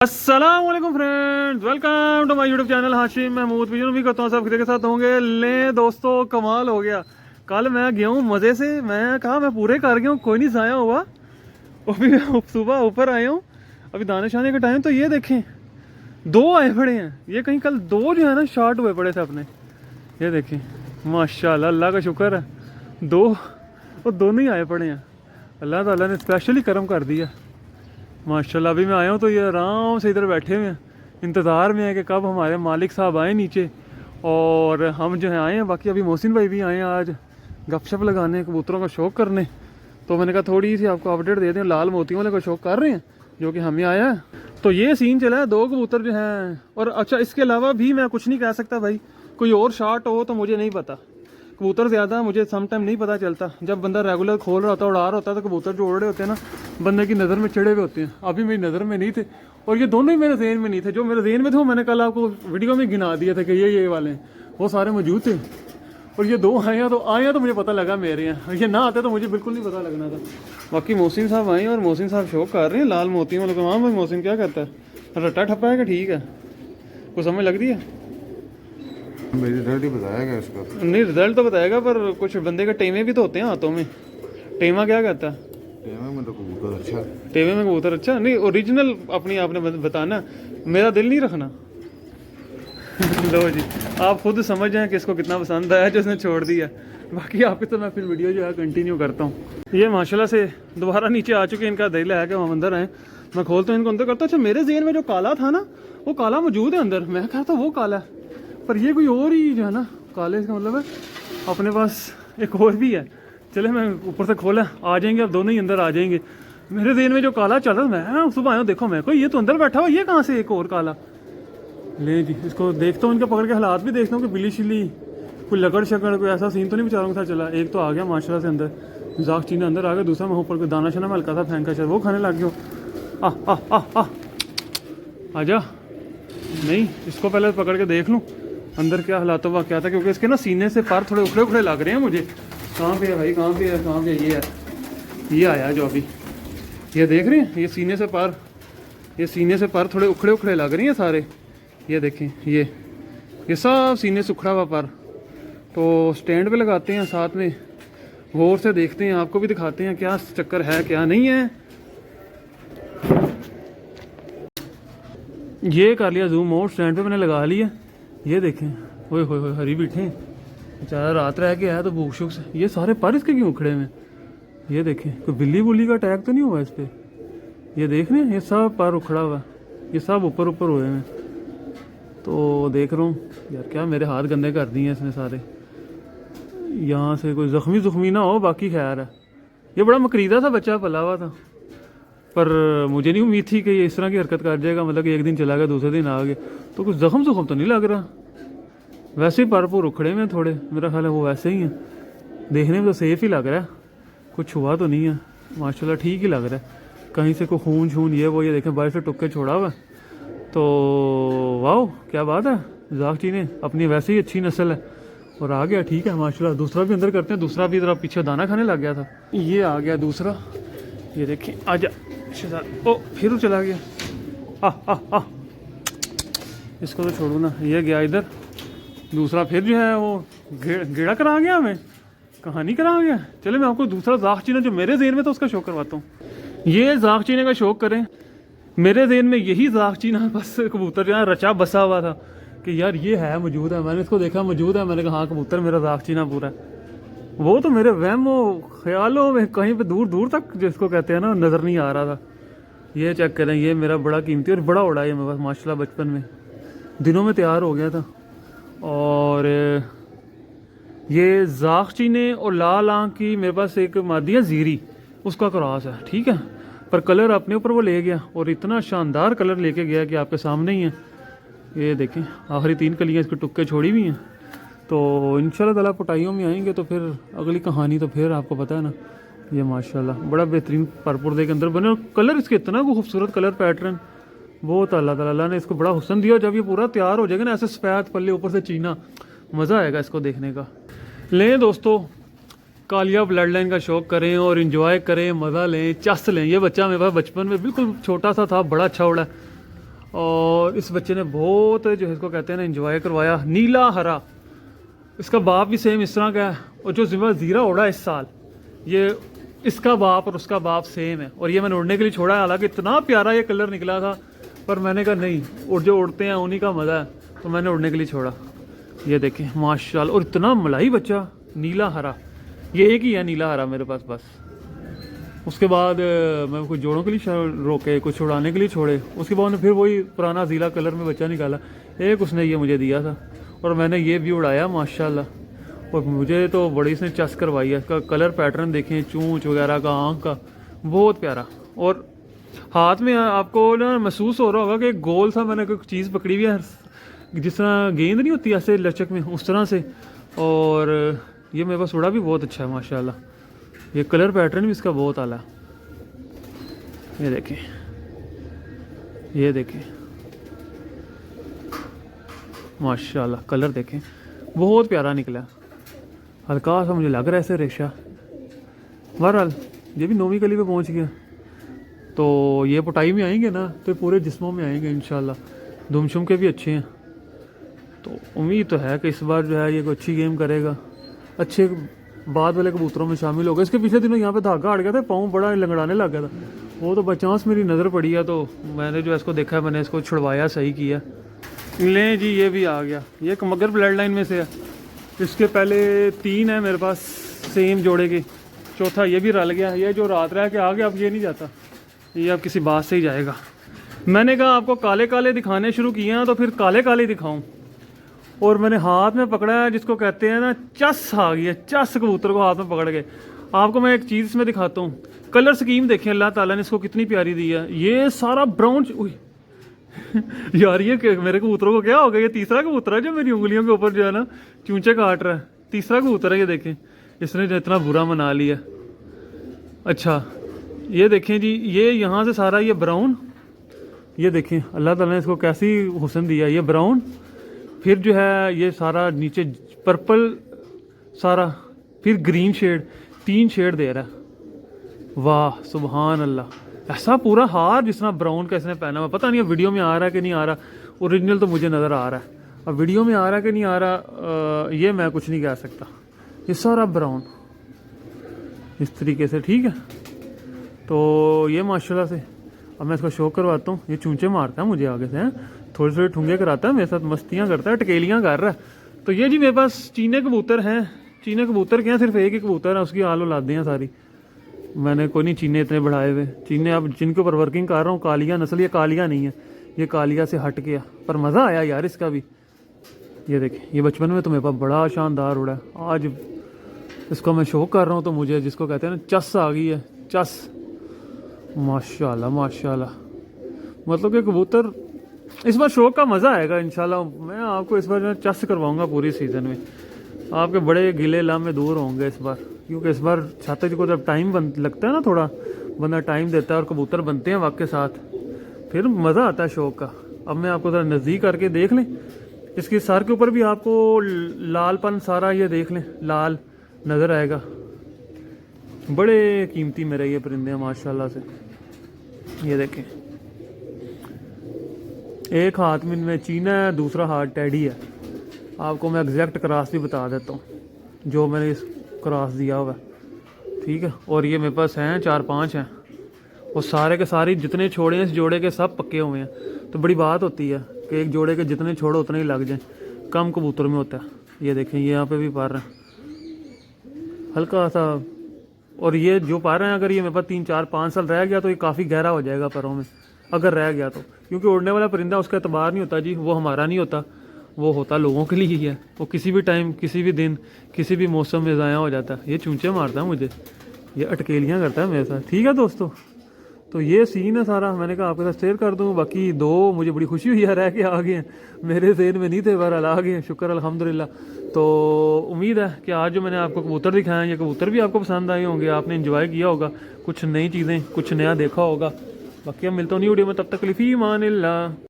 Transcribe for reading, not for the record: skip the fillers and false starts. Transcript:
अस्सलाम वालेकुम friends, welcome to my YouTube channel Hashim Mahmood. Vision भी करता हूँ सब खिदे के साथ होंगे। ले दोस्तों, कमाल हो गया। कल मैं गया हूँ मज़े से, मैं कहा मैं पूरे कर गया हूँ, कोई नहीं ज़ाया हुआ। अभी सुबह ऊपर आया हूँ, अभी दाने शाने का टाइम, तो ये देखें दो आए पड़े हैं। ये कहीं कल दो जो है ना शॉर्ट हुए पड़े थे अपने। ये देखें माशाल्लाह, अल्लाह का शुक्र है, दो वो दोनों ही आए पड़े हैं। अल्लाह ताला ने स्पेशली करम कर दिया माशाल्लाह। अभी मैं आया हूँ तो ये आराम से इधर बैठे हुए हैं, इंतज़ार में है कि कब हमारे मालिक साहब आए नीचे और हम जो है आए हैं। बाकी अभी मोहसिन भाई भी आए हैं आज गपशप लगाने, कबूतरों का शौक़ करने। तो मैंने कहा थोड़ी सी आपको अपडेट दे दें, लाल मोतियों वाले का शौक़ कर रहे हैं जो कि हमें आया है। तो ये सीन चला है, दो कबूतर जो हैं। और अच्छा, इसके अलावा भी मैं कुछ नहीं कह सकता भाई, कोई और शार्ट हो तो मुझे नहीं पता। कबूतर ज़्यादा मुझे सम टाइम नहीं पता चलता। जब बंदा रेगुलर खोल रहा होता है, उड़ा रहा होता है, तो कबूतर जो उड़ रहे होते हैं ना, बंदे की नज़र में चढ़े हुए होते हैं। अभी मेरी नज़र में नहीं थे, और ये दोनों ही मेरे ज़हन में नहीं थे। जो मेरे ज़हन में थे वो मैंने कल आपको वीडियो में गिना दिया था कि ये वाले हैं, वो सारे मौजूद थे। और ये दो आए हैं तो मुझे पता लगा मेरे हैं, ये ना आते तो मुझे बिल्कुल नहीं पता लगना था। बाकी मोहसिन साहब आए और मोहसिन साहब शौक़ कर रहे हैं लाल मोतियों वाले को। हाँ भाई, मोहसिन क्या कहता है, रट्टा ठप्पा है कि ठीक है, कुछ समझ लग रही है? मेरी रिजल्ट ही बताएगा इसका। नहीं, रिजल्ट तो बताएगा, पर कुछ बंदे के टेमे भी तो होते हैं हाथों में। टेमा क्या कहता है? टेमे में तो कबूतर अच्छा। टेमे में कबूतर अच्छा नहीं, ओरिजिनल अपनी आपने बताना, मेरा दिल नहीं रखना। लो जी, आप खुद समझ जाएं कि इसको कितना पसंद आया जो इसने छोड़ दिया। बाकी आपके तो मैं फिर वीडियो जो है कंटिन्यू करता हूँ। ये माशाल्लाह से दोबारा नीचे आ चुके हैं, इनका दिल है कि हम अंदर आए। मैं खोलता हूँ इनको, अंदर करता हूँ। अच्छा, मेरे ज़हन में जो काला था ना, वो काला मौजूद है अंदर। मैं कहा था वो काला है, पर ये कोई और ही जो है ना काले, इसका मतलब है अपने पास एक और भी है। चले मैं ऊपर से खोला, आ जाएंगे अब दोनों ही अंदर आ जाएंगे। मेरे देन में जो काला चल रहा, मैं सुबह आया देखो, मैं कोई ये तो अंदर बैठा हुआ, ये कहाँ से एक और काला। ले जी, इसको देखता हूँ, इनके पकड़ के हालात भी देखता हूँ कि बिल्ली शिल्ली कोई लगड़ शकड़ कोई ऐसा सीन तो नहीं बेचारों के साथ चला। एक तो आ गया माशाल्लाह से अंदर, जाक चीना अंदर आ गया। दूसरा मैं ऊपर कोई दाना शाना में हल्का सा फेंका, शायद वो खाने लग गया। आजा, नहीं इसको पहले पकड़ के देख लूँ अंदर क्या हालात हुआ क्या था, क्योंकि इसके ना सीने से पार थोड़े उखड़े उखड़े लग रहे हैं मुझे। कहाँ पे है भाई, कहाँ पे है, कहाँ पे ये है? ये आया जो अभी, ये देख रहे हैं, ये सीने से पार, ये सीने से पार थोड़े उखड़े उखड़े लग रही हैं सारे। ये देखें, ये सब सीने से उखड़ा हुआ पार। तो स्टैंड पे लगाते हैं, साथ में गौर से देखते हैं, आपको भी दिखाते हैं क्या चक्कर है क्या नहीं है। ये कर लिया जूम आउट, स्टैंड पे मैंने लगा लिया। ये देखें, ओए होए हरी बैठे हैं, बेचारा रात रह के आया तो भूख शुक से। ये सारे पर इसके क्यों उखड़े में? ये देखें, कोई बिल्ली बुल्ली का अटैक तो नहीं हुआ इस पर? ये देख रहे हैं, ये सब पर उखड़ा हुआ, ये सब ऊपर ऊपर हुए हैं। तो देख रहा हूँ यार, क्या मेरे हाथ गंदे कर दिए हैं इसने सारे। यहाँ से कोई ज़ख्मी ना हो, बाकी खैर है। ये बड़ा मकरीदा सा बच्चा पला हुआ था, पर मुझे नहीं उम्मीद थी कि ये इस तरह की हरकत कर जाएगा। मतलब कि एक दिन चला गया, दूसरे दिन आ गया, तो कुछ जख्म तो नहीं लग रहा। वैसे ही परपुर उखड़े में थोड़े, मेरा ख्याल है वो वैसे ही हैं। देखने में तो सेफ ही लग रहा है, कुछ हुआ तो नहीं है माशाल्लाह, ठीक ही लग रहा है। कहीं से कोई खून छून ये वो, ये देखें बाहर से टुक्के छोड़ा हुआ। तो वाह, क्या बात है, जाक चीने अपनी वैसे ही अच्छी नस्ल है और आ गया, ठीक है माशाल्लाह। दूसरा भी अंदर करते हैं, दूसरा भी ज़रा पीछे दाना खाने लग गया था। ये आ गया दूसरा, ये देखें, आजा। ओ फिर चला गया, आ इसको तो छोड़ो ना। ये गया इधर, दूसरा फिर जो है वो गेड़ा करा गया, हमें कहानी करा गया। चले मैं आपको दूसरा जाक चीना जो मेरे ज़हन में तो उसका शौक़ करवाता हूँ। ये जाक चीने का शौक़ करें, मेरे ज़हन में यही जाक चीना बस कबूतर जो है रचा बसा हुआ था कि यार ये है मौजूद है। मैंने इसको देखा मौजूद है, मैंने कहा हाँ कबूतर मेरा जाक चीना पूरा है। वो तो मेरे वहमो ख्यालों में कहीं पे दूर दूर तक जिसको कहते हैं ना, नज़र नहीं आ रहा था। ये चेक करें, ये मेरा बड़ा कीमती और बड़ा उड़ा है मेरे पास माशाल्लाह, बचपन में दिनों में तैयार हो गया था। और ये जाक चीने और लाल आँख की मेरे पास एक मादी है जीरी, उसका क्रॉस है, ठीक है। पर कलर अपने ऊपर वो ले गया, और इतना शानदार कलर लेके गया कि आपके सामने ही है। ये देखें, आखिरी 3 कलियाँ इसके टुक्के छोड़ी हुई हैं। तो इंशाल्लाह ताला पटाइयों में आएंगे तो फिर अगली कहानी तो फिर आपको पता है ना। ये माशाल्लाह बड़ा बेहतरीन परपुरदे के अंदर बने, और कलर इसके इतना खूबसूरत कलर पैटर्न, बहुत अल्लाह ताला ने इसको बड़ा हुस्न दिया। जब ये पूरा तैयार हो जाएगा ना, ऐसे सफ़ेद पल्ले ऊपर से चीना, मज़ा आएगा इसको देखने का। लें दोस्तों, कालिया ब्लड लाइन का शौक़ करें और इन्जॉय करें, मज़ा लें, चस लें। ये बच्चा मेरे पास बचपन में बिल्कुल छोटा सा था, बड़ा अच्छा उड़ा, और इस बच्चे ने बहुत जो है इसको कहते हैं ना एंजॉय करवाया। नीला हरा, इसका बाप भी सेम इस तरह का है, और जो जिम्मा ज़ीरा उड़ा है इस साल, ये इसका बाप और उसका बाप सेम है। और ये मैंने उड़ने के लिए छोड़ा है, हालांकि इतना प्यारा ये कलर निकला था, पर मैंने कहा नहीं, और जो उड़ते हैं उन्हीं का मज़ा है, तो मैंने उड़ने के लिए छोड़ा। ये देखें माशाल्लाह, और इतना मलाई बच्चा नीला हरा, ये एक ही है नीला हरा मेरे पास बस। उसके बाद मैं कुछ जोड़ों के लिए रोके, कुछ उड़ाने के लिए छोड़े, उसके बाद फिर वही पुराना ज़ीला कलर में बच्चा निकाला। एक उसने ये मुझे दिया था और मैंने ये भी उड़ाया माशाल्लाह, और मुझे तो बड़ी इसने चस करवाई है। इसका कलर पैटर्न देखें, चूंच वगैरह का, आँख का, बहुत प्यारा। और हाथ में आपको ना महसूस हो रहा होगा कि गोल सा मैंने कोई चीज़ पकड़ी हुई है, जिस तरह गेंद नहीं होती ऐसे लचक में, उस तरह से। और ये मेरे पास उड़ा भी बहुत अच्छा है माशाल्लाह। ये कलर पैटर्न भी इसका बहुत आला है। ये देखें, ये देखें माशाल्लाह, कलर देखें, बहुत प्यारा निकला। हल्का सा मुझे लग रहा है ऐसे रेशा। बहरहाल ये भी 9वीं कली पे पहुंच गया, तो ये पुटाई में आएंगे ना तो पूरे जिस्मों में आएंगे इंशाल्लाह। दुमशुम के भी अच्छे हैं, तो उम्मीद तो है कि इस बार जो है ये कोई अच्छी गेम करेगा, अच्छे बाद वाले कबूतरों में शामिल होगा। इसके पिछले दिनों यहाँ पे धागा अड़ गया था, पाँव बड़ा लंगड़ाने लग गया था, वो तो बचांस मेरी नज़र पड़ी है, तो मैंने जो इसको देखा, मैंने इसको छुड़वाया, सही किया। लें जी, ये भी आ गया, ये एक मगर ब्लड लाइन में से है। इसके पहले 3 है मेरे पास सेम जोड़े के, चौथा ये भी रल गया। ये जो रात रह के आ गया, अब ये नहीं जाता, ये अब किसी बात से ही जाएगा। मैंने कहा आपको काले काले दिखाने शुरू किए हैं, तो फिर काले काले दिखाऊं। और मैंने हाथ में पकड़ा है, जिसको कहते हैं ना चस आ गई है, चस कबूतर को हाथ में पकड़ के। आपको मैं एक चीज़ इसमें दिखाता हूँ, कलर स्कीम देखें अल्लाह ताला ने इसको कितनी प्यारी दी है। ये सारा ब्राउन यार ये मेरे कबूतरों को क्या हो गया, ये तीसरा कबूतर है जो मेरी उंगलियों के ऊपर जो है ना चूंचे काट रहा है। तीसरा कबूतर है ये, देखें इसने जो इतना बुरा मना लिया। अच्छा ये देखें जी, ये यहाँ से सारा ये ब्राउन, ये देखें अल्लाह ताला ने इसको कैसी हुस्न दिया। ये ब्राउन, फिर जो है ये सारा नीचे पर्पल सारा, फिर ग्रीन शेड, 3 शेड दे रहा है। वाह सुभान अल्लाह, ऐसा पूरा हार जिस तरह ब्राउन का इसने पहना हुआ। पता नहीं अब वीडियो में आ रहा है कि नहीं आ रहा, ओरिजिनल तो मुझे नज़र आ रहा है, अब वीडियो में आ रहा है कि नहीं आ रहा ये मैं कुछ नहीं कह सकता। ये सारा ब्राउन इस तरीके से, ठीक है। तो ये माशाल्लाह से, अब मैं इसको शो करवाता हूँ। ये चूंचे मारता है मुझे आगे से, हैं थोड़े थोड़े ठुंगे कराता है मेरे साथ, मस्तियाँ करता है, टकेलियाँ कर रहा है। तो ये जी मेरे पास चीने कबूतर हैं। चीने कबूतर क्या, सिर्फ एक ही कबूतर है, उसकी आल औलादें हैं सारी। मैंने कोई नहीं चीने इतने बढ़ाए हुए। चीने अब जिनके ऊपर वर्किंग कर रहा हूँ, कालिया नस्ल, ये कालिया नहीं है, ये कालिया से हट गया, पर मज़ा आया यार इसका भी। ये देखें, ये बचपन में तो मेरे पास बड़ा शानदार उड़ा है, आज इसको मैं शौक कर रहा हूँ तो मुझे जिसको कहते हैं ना चस आ गई है, चस। माशाल्लाह माशाल्लाह, मतलब कि कबूतर इस बार शौक का मज़ा आएगा इंशाल्लाह। मैं आपको इस बार जो चस करवाऊँगा पूरी सीज़न में, आपके बड़े गिले लामे दूर होंगे इस बार, क्योंकि इस बार छाता जी को जब टाइम लगता है ना, थोड़ा बंदा टाइम देता है और कबूतर बनते हैं वक्त के साथ, फिर मज़ा आता है शौक का। अब मैं आपको ज़रा नज़दीक करके देख लें, इसके सर के ऊपर भी आपको लालपन सारा ये देख लें, लाल नज़र आएगा। बड़े कीमती मेरे ये परिंदे हैं माशाल्लाह से। ये देखें, एक हाथ में इनमें चीना है, दूसरा हाथ टैडी है। आपको मैं एग्जैक्ट क्रॉस भी बता देता हूँ जो मैंने इस क्रॉस दिया हुआ है, ठीक है। और ये मेरे पास हैं 4-5 हैं, और सारे के सारे जितने छोड़े हैं इस जोड़े के सब पक्के हुए हैं। तो बड़ी बात होती है कि एक जोड़े के जितने छोड़ो उतने ही लग जाएं, कम कबूतर में होता है। ये देखें, ये यहाँ पे भी पर रहे हैं हल्का सा, और ये जो पा रहे हैं, अगर ये मेरे पास 3-4-5 साल रह गया तो ये काफ़ी गहरा हो जाएगा परों में, अगर रह गया तो। क्योंकि उड़ने वाला परिंदा उसका एतबार नहीं होता जी, वो हमारा नहीं होता, वो होता लोगों के लिए ही है। वो किसी भी टाइम, किसी भी दिन, किसी भी मौसम में ज़ाया हो जाता है। ये चूंचे मारता है मुझे, ये अटकेलियाँ करता है मेरे साथ, ठीक है दोस्तों। तो ये सीन है सारा, मैंने कहा आपके साथ शेयर कर दूँ। बाकी 2 मुझे बड़ी खुशी हुई है रह के आ गए हैं, मेरे ज़हन में नहीं थे, बहरहाल आ गए हैं, शुक्र अल्हम्दुलिल्लाह। तो उम्मीद है कि आज जो मैंने आपको कबूतर दिखाया, ये कबूतर भी आपको पसंद आए होंगे, आपने एंजॉय किया होगा, कुछ नई चीज़ें, कुछ नया देखा होगा। बाकी अब मिलता हूँ न्यू वीडियो में, तब तक के लिए फ़ी अमान अल्लाह।